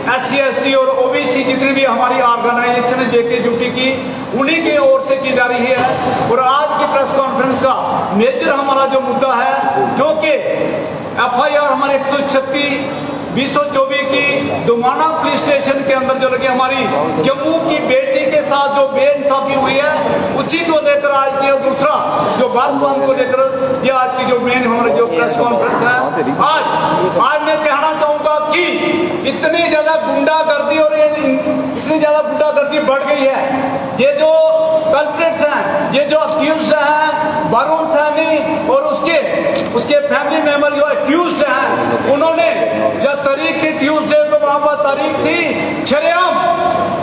SC ST और OBC जितनी भी हमारी ऑर्गेनाइजेशन है जेके ड्यूटी की, उन्हीं की ओर से की जा रही है। और आज की प्रेस कॉन्फ्रेंस का मेजर हमारा जो मुद्दा है, जो कि FIR हमारे 136/2024 की दुमाना पुलिस स्टेशन के अंदर जो लगी हमारी जम्मू की बेटी के साथ जो बेइंसाफी हुई है, उसी को लेकर आज की दूसरा जो बात को लेकर ये आज की जो मेन हमारी जो प्रेस कॉन्फ्रेंस है। आज मैं कहना चाहूंगा कि इतनी ज्यादा गुंडागर्दी और इतनी ज्यादा गुंडागर्दी बढ़ गई है। ये जो कल्प्रिट्स हैं, ये जो अक्यूज्ड हैं, वरुण सैनी और उसके फैमिली मेंबर जो अक्यूज्ड हैं, उन्होंने जब तारीख थी ट्यूसडे को, वहां पर तारीख थी शरेआम,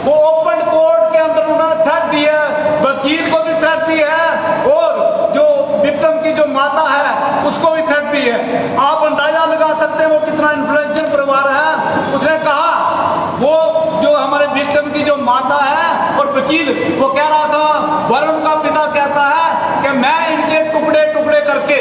वो ओपन कोर्ट के अंदर उन्होंने थ्रेट दी है, वकील को भी थ्रेट दी है और जो विक्टिम की जो माता है उसको भी थ्रेट दी है। आप अंदाजा लगा सकते हैं वो कितना इन्फ्लुएंशियल परिवार है। उसने कहा, वो जो हमारे विक्टिम की जो माता है और वकील, वो कह रहा था, वरुण का पिता कहता है कि मैं इनके टुकड़े टुकड़े करके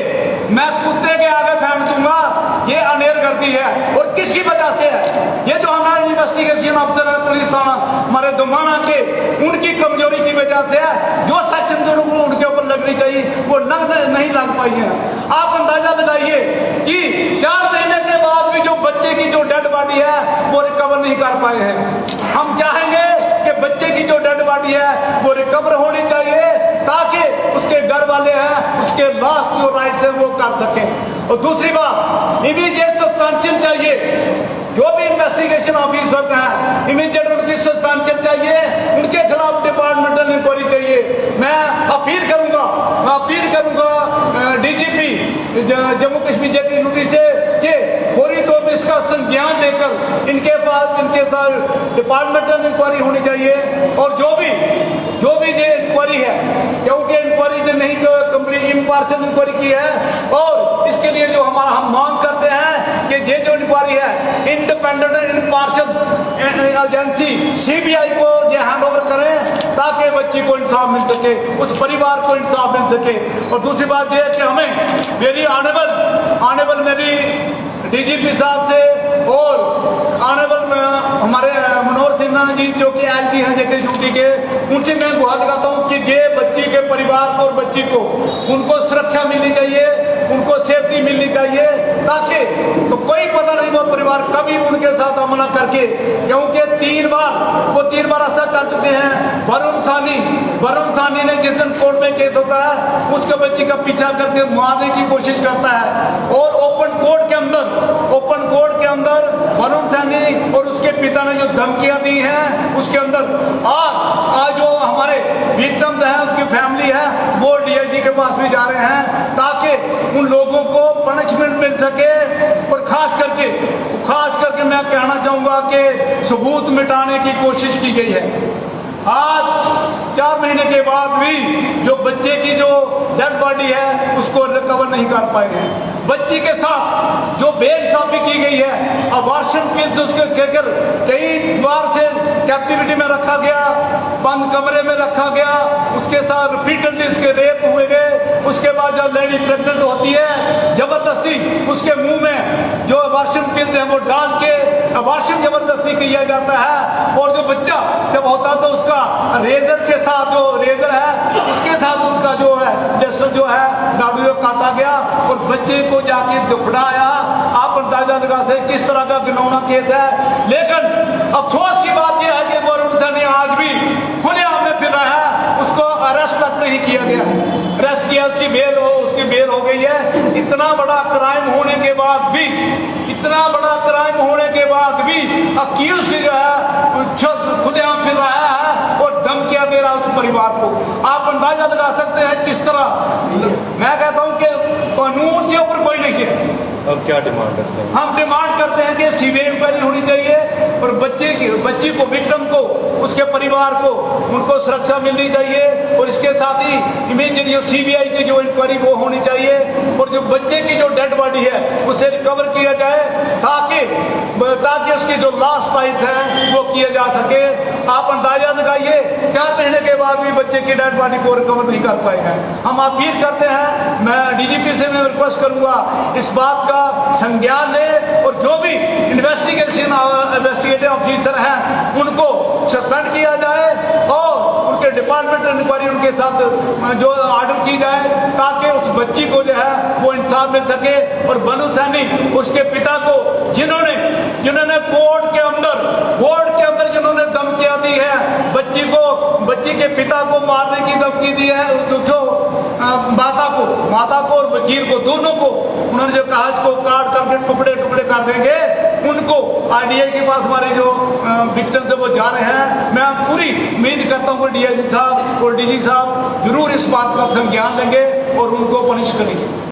मैं कुत्ते के आगे फेंक दूंगा। ये अनेरगर्दी है और किसकी वजह से है? ये जो हमारे इन्वेस्टिगेशन ऑफिसर है पुलिस थाना हमारे दुमाना के, उनकी कमजोरी की वजह से है। जो सेक्शन जो उनके ऊपर लगनी चाहिए वो नहीं लग पाई है। आप अंदाजा लगाइए कि 4 महीने के बाद भी जो बच्चे की जो डेड बॉडी है वो रिकवर नहीं कर पाए हैं। हम चाहेंगे कि बच्चे की जो डेड बॉडी है वो रिकवर होनी चाहिए, ताकि उसके घर वाले हैं उसके लास्ट जो राइट्स है वो कर सके। और दूसरी बात, इमीडिएट सस्पेंशन चाहिए। जो भी इन्वेस्टिगेशन ऑफिसर्स हैं, इमीडिएट उनकी सस्पेंशन चाहिए, उनके खिलाफ डिपार्टमेंटल इंक्वायरी चाहिए। मैं अपील करूंगा DGP जम्मू कश्मीर जेके ड्यूटी से कि फौरी तौर पर इसका संज्ञान लेकर इनके साथ डिपार्टमेंटल इंक्वायरी होनी चाहिए। और जो भी ये इंक्वायरी है, क्योंकि इंक्वायरी जो नहीं कंप्लीट इम्पार्शियल इंक्वायरी की है, और इसके लिए जो हम मांग करते हैं कि ये जो इंक्वायरी है independent and impartial agency CBI को ये हैंड ओवर करें, ताकि बच्ची को इंसाफ मिल सके, उस परिवार को इंसाफ मिल सके। और दूसरी बात यह है कि हमें मेरी ऑनेबल मेरी DGP साहब से और ऑनेबल हमारे मनोहर सिन्हा जी जो कि LG हैं जेके ड्यूटी के, उनसे मैं गुहार लगाता हूँ कि ये बच्ची के परिवार को और बच्ची को उनको सुरक्षा मिलनी चाहिए, उनको सेफ्टी मिलनी चाहिए, ताकि तो कोई पता नहीं वो परिवार कभी उनके साथ हमला करके, क्योंकि 3 बार ऐसा कर चुके हैं। वरुण सानी ने जिस दिन कोर्ट में केस होता है उसके बच्ची का पीछा करके मारने की कोशिश करता है, और ओपन कोर्ट के अंदर वरुण सानी और उसके पिता ने जो धमकियां दी हैं उसके अंदर आज जो हमारे विक्टिम्स हैं उसकी फैमिली है वो DIG के पास भी जा रहे हैं, ताकि उन लोगों को पनिशमेंट मिल सके। और खास करके मैं कहना चाहूंगा कि सबूत मिटाने की कोशिश की गई है। आज 4 महीने के बाद भी जो बच्चे की जो डेड बॉडी है उसको रिकवर नहीं कर पाए हैं। बच्ची के साथ जो बेइंसाफी की गई है, अबॉर्शन पिल्स उसके कहकर कई बार से कैप्टिविटी में रखा गया, बंद कमरे में रखा गया, उसके साथ रिपीटेडली उसके रेप हुए गए। उसके बाद जब लेडी प्रेग्नेंट होती है, जबरदस्ती उसके मुंह में जो अबॉर्शन पिल्स है वो डाल के अबॉर्शन जबरदस्ती किया जाता है। और जो बच्चा जब होता है तो उसका रेजर के साथ जो रेजर है उसके साथ उसका जो है नाड़ू काटा गया और बच्चे को जाके दफनाया। आप अंदाजा लगा सकते किस तरह का घिनौना केस है। लेकिन अफसोस की बात यह है कि वरुण सैनी आज भी खुलेआम में फिर रहा है, उसको अरेस्ट तक नहीं किया गया। अरेस्ट किया, उसकी बेल हो गई है। इतना बड़ा क्राइम होने के बाद भी अक्यूज्ड जो है खुलेआम फिर रहा है और धमकियां दे रहा है उस परिवार को। आप अंदाजा लगा सकते हैं किस तरह। मैं कहता हूं कि कानून के ऊपर कोई नहीं है। अब क्या डिमांड करते हैं? हम डिमांड करते हैं कि CBI इंक्वायरी होनी चाहिए और बच्ची को, विक्टिम को, उसके परिवार परिवार को उनको सुरक्षा मिलनी चाहिए और इसके साथ ही इमीडिएट जो सीबीआई की जो इंक्वायरी वो होनी चाहिए और जो बच्चे की जो डेड बॉडी है उसे रिकवर किया जाए ताकि उसकी जो लास्ट राइट है वो किया जा सके। आप अंदाजा लगाइए 4 महीने के बाद भी बच्चे की डेड बॉडी को रिकवर नहीं कर पाए हैं। हम अपील करते हैं, मैं डीजीपी से मैं रिक्वेस्ट करूंगा इस बात का संज्ञान ले और जो भी इन्वेस्टिगेटिव ऑफिसर हैं उनको सस्पेंड किया जाए और उनके डिपार्टमेंट इंक्वायरी उनके साथ जो ऑर्डर की जाए ताकि उस बच्ची को जो है वो इंसाफ मिल सके। और बनु सैनी उसके पिता को जिन्होंने बोर्ड के अंदर जिन्होंने धमकियां दी है, बच्ची के पिता को मारने की धमकी दी है, जो माता को और वकील को दोनों को उन्होंने जो कहा इसको काट करके टुकड़े टुकड़े कर देंगे, उनको आरडीआई के पास हमारे जो विक्टिम्स है वो जा रहे हैं। मैं पूरी उम्मीद करता हूँ कि डीआईजी साहब और डीजी साहब जरूर इस बात का संज्ञान लेंगे और उनको पनिश करेंगे।